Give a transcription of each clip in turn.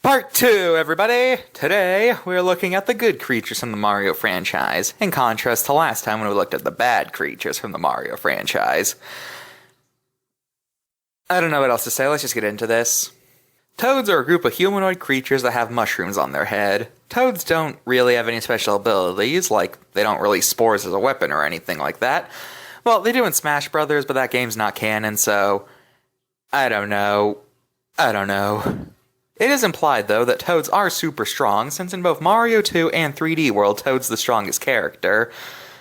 Part 2, everybody! Today, we're looking at the good creatures from the Mario franchise, in contrast to last time when we looked at the bad creatures from the Mario franchise. I don't know what else to say, let's just get into this. Toads are a group of humanoid creatures that have mushrooms on their head. Toads don't really have any special abilities, like they don't release spores as a weapon or anything like that. Well, they do in Smash Brothers, but that game's not canon, so... I don't know. It is implied, though, that Toads are super strong, since in both Mario 2 and 3D World, Toad's the strongest character,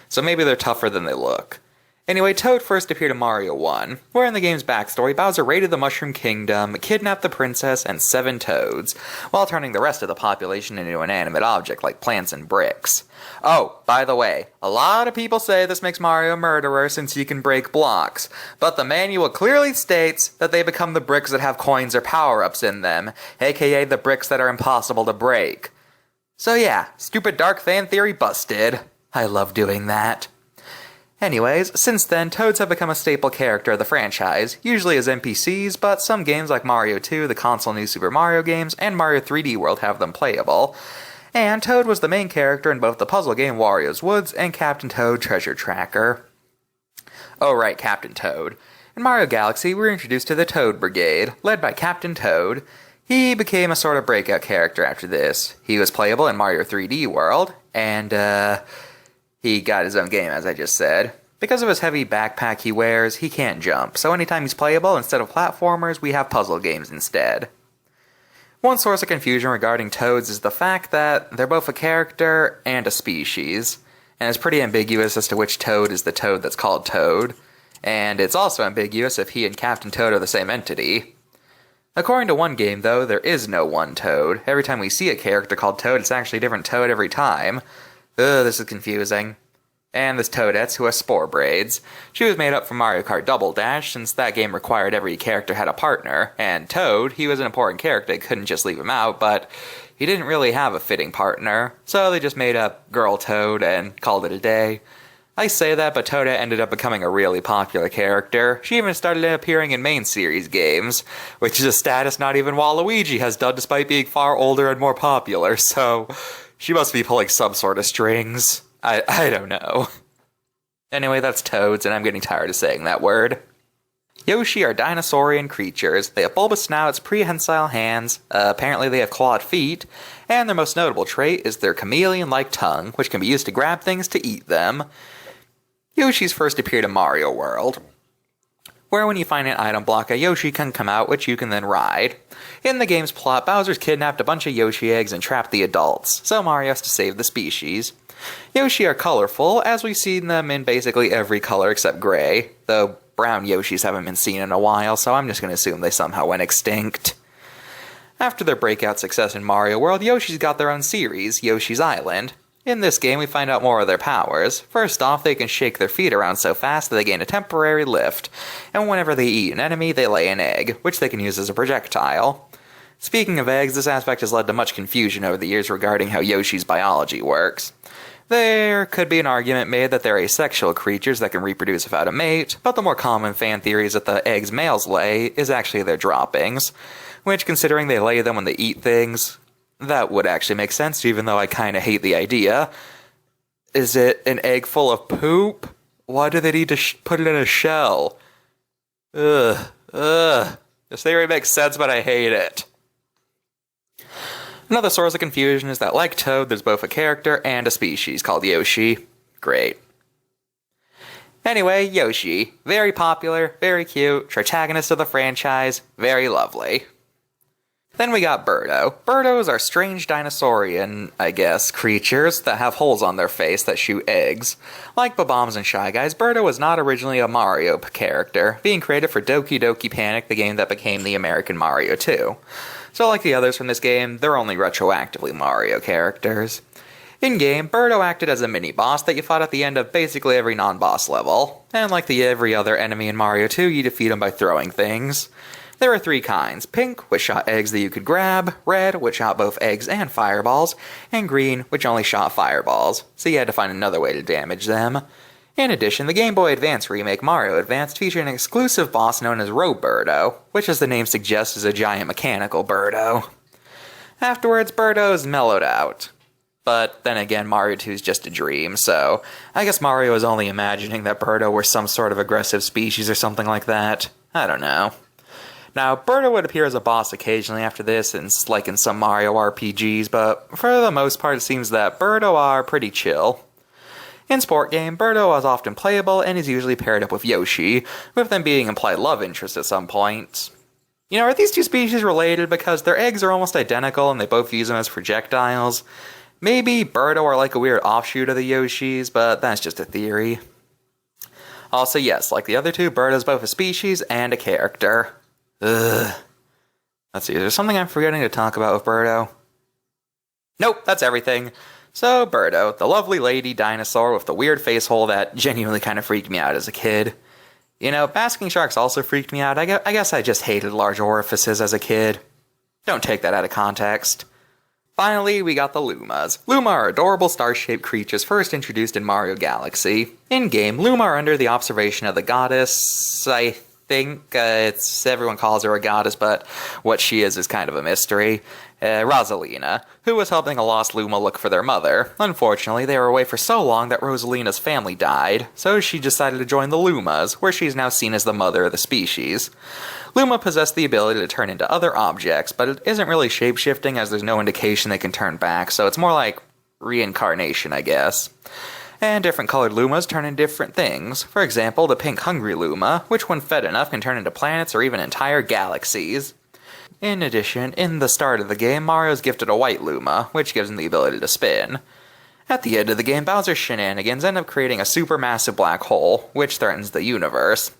so maybe they're tougher than they look. Anyway, Toad first appeared in Mario 1, where in the game's backstory, Bowser raided the Mushroom Kingdom, kidnapped the princess and 7 Toads, while turning the rest of the population into an inanimate object like plants and bricks. Oh, by the way, a lot of people say this makes Mario a murderer since he can break blocks, but the manual clearly states that they become the bricks that have coins or power-ups in them, aka the bricks that are impossible to break. So yeah, stupid dark fan theory busted. I love doing that. Anyways, since then, Toads have become a staple character of the franchise, usually as NPCs, but some games like Mario 2, the console New Super Mario games, and Mario 3D World have them playable. And Toad was the main character in both the puzzle game Wario's Woods and Captain Toad Treasure Tracker. Oh right, Captain Toad. In Mario Galaxy, we were introduced to the Toad Brigade, led by Captain Toad. He became a sort of breakout character after this. He was playable in Mario 3D World, and he got his own game, as I just said. Because of his heavy backpack he wears, he can't jump, so anytime he's playable, instead of platformers, we have puzzle games instead. One source of confusion regarding Toads is the fact that they're both a character and a species, and it's pretty ambiguous as to which Toad is the Toad that's called Toad, and it's also ambiguous if he and Captain Toad are the same entity. According to one game, though, there is no one Toad. Every time we see a character called Toad, it's actually a different Toad every time. Ugh, this is confusing. And this Toadette, who has spore braids. She was made up from Mario Kart Double Dash, since that game required every character had a partner, and Toad, he was an important character, they couldn't just leave him out, but he didn't really have a fitting partner, so they just made up Girl Toad and called it a day. I say that, but Toadette ended up becoming a really popular character. She even started appearing in main series games, which is a status not even Waluigi has done despite being far older and more popular, so... she must be pulling some sort of strings. I don't know. Anyway, that's Toads, and I'm getting tired of saying that word. Yoshi are dinosaurian creatures. They have bulbous snouts, prehensile hands, apparently they have clawed feet, and their most notable trait is their chameleon-like tongue, which can be used to grab things to eat them. Yoshi's first appeared in Mario World, where when you find an item block, a Yoshi can come out, which you can then ride. In the game's plot, Bowser's kidnapped a bunch of Yoshi eggs and trapped the adults, so Mario has to save the species. Yoshi are colorful, as we've seen them in basically every color except gray, though brown Yoshis haven't been seen in a while, so I'm just going to assume they somehow went extinct. After their breakout success in Mario World, Yoshi's got their own series, Yoshi's Island. In this game, we find out more of their powers. First off, they can shake their feet around so fast that they gain a temporary lift, and whenever they eat an enemy, they lay an egg, which they can use as a projectile. Speaking of eggs, this aspect has led to much confusion over the years regarding how Yoshi's biology works. There could be an argument made that they're asexual creatures that can reproduce without a mate, but the more common fan theory is that the eggs males lay is actually their droppings, which, considering they lay them when they eat things, that would actually make sense, even though I kinda hate the idea. Is it an egg full of poop? Why do they need to put it in a shell? Ugh. This theory makes sense, but I hate it. Another source of confusion is that, like Toad, there's both a character and a species called Yoshi. Great. Anyway, Yoshi. Very popular, very cute, protagonist of the franchise, very lovely. Then we got Birdo. Birdos are strange dinosaurian, I guess, creatures that have holes on their face that shoot eggs. Like Bob-ombs and Shy Guys, Birdo was not originally a Mario character, being created for Doki Doki Panic, the game that became the American Mario 2. So like the others from this game, they're only retroactively Mario characters. In-game, Birdo acted as a mini-boss that you fought at the end of basically every non-boss level, and like every other enemy in Mario 2, you defeat him by throwing things. There are 3 kinds: pink, which shot eggs that you could grab, red, which shot both eggs and fireballs, and green, which only shot fireballs, so you had to find another way to damage them. In addition, the Game Boy Advance remake Mario Advance featured an exclusive boss known as Birdo, which as the name suggests is a giant mechanical Birdo. Afterwards, Birdo's mellowed out. But then again, Mario 2 is just a dream, so I guess Mario is only imagining that Birdo were some sort of aggressive species or something like that. I don't know. Now, Birdo would appear as a boss occasionally after this, like in some Mario RPGs, but for the most part it seems that Birdo are pretty chill. In Sport Game, Birdo is often playable and is usually paired up with Yoshi, with them being implied love interest at some point. You know, are these two species related because their eggs are almost identical and they both use them as projectiles? Maybe Birdo are like a weird offshoot of the Yoshis, but that's just a theory. Also, yes, like the other two, Birdo's both a species and a character. Ugh. Let's see, is there something I'm forgetting to talk about with Birdo? Nope, that's everything. So, Birdo, the lovely lady dinosaur with the weird face hole that genuinely kind of freaked me out as a kid. You know, basking sharks also freaked me out. I guess I just hated large orifices as a kid. Don't take that out of context. Finally, we got the Lumas. Luma are adorable star-shaped creatures first introduced in Mario Galaxy. In-game, Luma are under the observation of the goddess, I think everyone calls her a goddess, but what she is kind of a mystery. Rosalina, who was helping a lost Luma look for their mother. Unfortunately, they were away for so long that Rosalina's family died, so she decided to join the Lumas, where she's now seen as the mother of the species. Luma possess the ability to turn into other objects, but it isn't really shape-shifting as there's no indication they can turn back, so it's more like reincarnation, I guess. And different colored Lumas turn into different things. For example, the pink hungry Luma, which when fed enough can turn into planets or even entire galaxies. In addition, in the start of the game, Mario's gifted a white Luma, which gives him the ability to spin. At the end of the game, Bowser's shenanigans end up creating a supermassive black hole, which threatens the universe.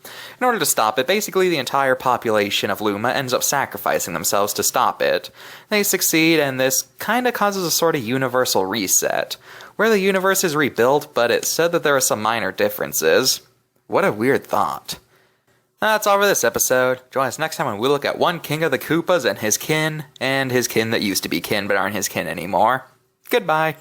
In order to stop it, basically the entire population of Luma ends up sacrificing themselves to stop it. They succeed, and this kinda causes a sort of universal reset, where the universe is rebuilt, but it's said that there are some minor differences. What a weird thought. That's all for this episode. Join us next time when we look at one King of the Koopas and his kin that used to be kin but aren't his kin anymore. Goodbye.